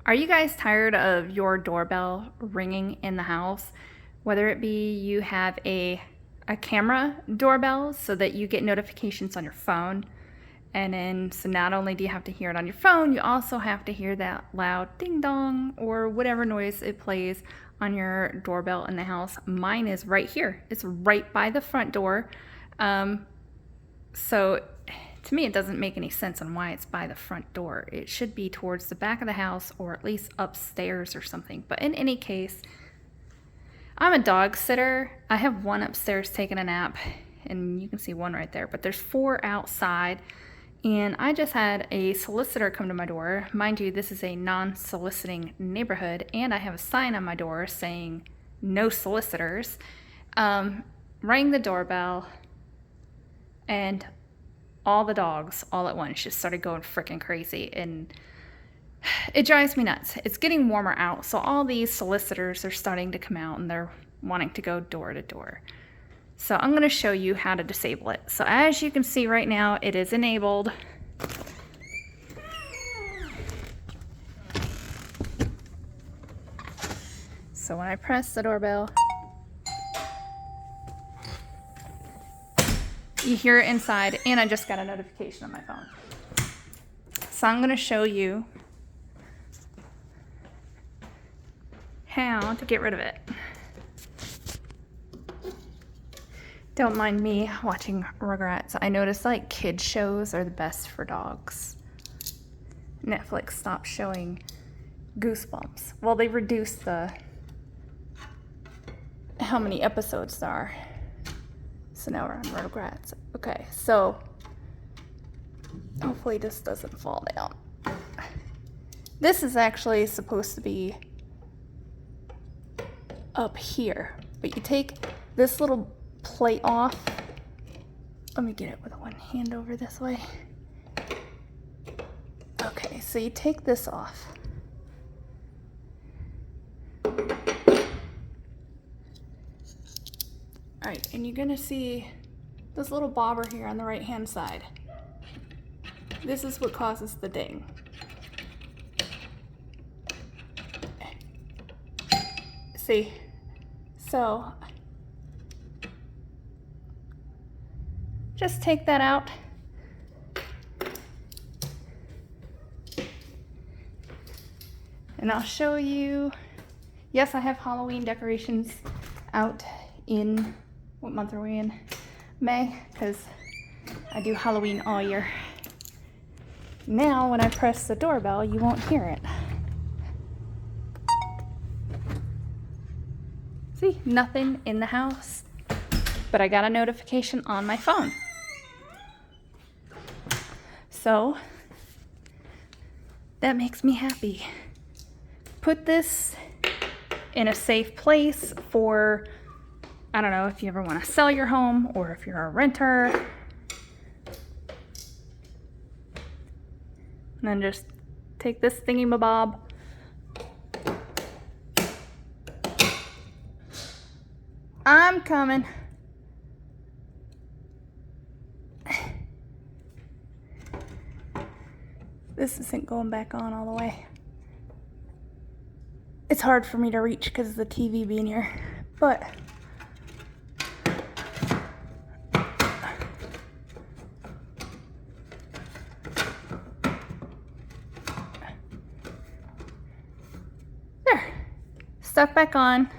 Are you guys tired of your doorbell ringing in the house? Whether it be you have a camera doorbell so that you get notifications on your phone, and then so not only do you have to hear it on your phone, you also have to hear that loud ding dong or whatever noise it plays on your doorbell in the house. Mine is right here. It's right by the front door. So to me, it doesn't make any sense on why it's by the front door. It should be towards the back of the house or at least upstairs or something. But in any case, I'm a dog sitter. I have one upstairs taking a nap, and you can see one right there, but there's 4 outside. And I just had a solicitor come to my door. Mind you, this is a non-soliciting neighborhood, and I have a sign on my door saying no solicitors. Rang the doorbell, and all the dogs all at once just started going freaking crazy, and it drives me nuts. It's getting warmer out, so all these solicitors are starting to come out and they're wanting to go door to door. So I'm going to show you how to disable it. So as you can see right now, it is enabled. So when I press the doorbell, you hear it inside, and I just got a notification on my phone. So I'm going to show you how to get rid of it. Don't mind me watching Rugrats. I noticed like kids shows are the best for dogs. Netflix stopped showing Goosebumps. Well, they reduced how many episodes there are. So now we're on Rugrats. Okay, so hopefully this doesn't fall down. This is actually supposed to be up here, but you take this little plate off. Let me get it with one hand over this way. Okay, so you take this off. Alright, and you're gonna see this little bobber here on the right hand side. This is what causes the ding. See? So just take that out. And I'll show you. Yes, I have Halloween decorations out in, what month are we in? May, because I do Halloween all year. Now when I press the doorbell, you won't hear it. See, nothing in the house, but I got a notification on my phone. So that makes me happy. Put this in a safe place for, I don't know, if you ever want to sell your home or if you're a renter. And then just take this thingy-mabob. I'm coming. This isn't going back on all the way. It's hard for me to reach because of the TV being here, but there. Stuck back on.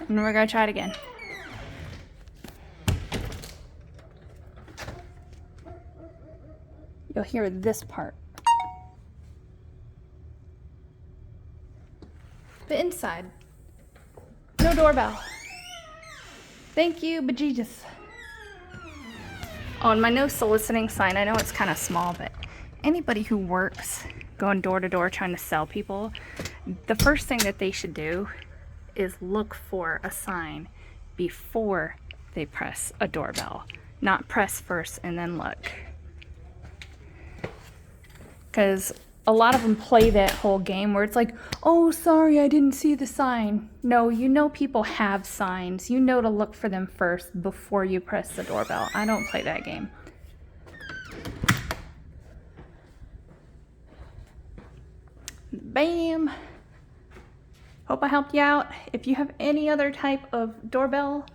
And we're gonna try it again. You'll hear this part. The inside. No doorbell. Thank you, bejesus. Oh, and my no soliciting sign, I know it's kind of small, but anybody who works going door to door trying to sell people, the first thing that they should do is look for a sign before they press a doorbell. Not press first and then look. Because a lot of them play that whole game where it's like, oh, sorry, I didn't see the sign. No, you know people have signs. You know to look for them first before you press the doorbell. I don't play that game. Bam! Hope I helped you out. If you have any other type of doorbell,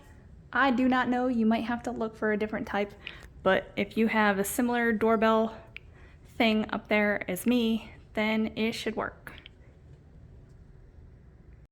I do not know. You might have to look for a different type. But if you have a similar doorbell thing up there as me, then it should work.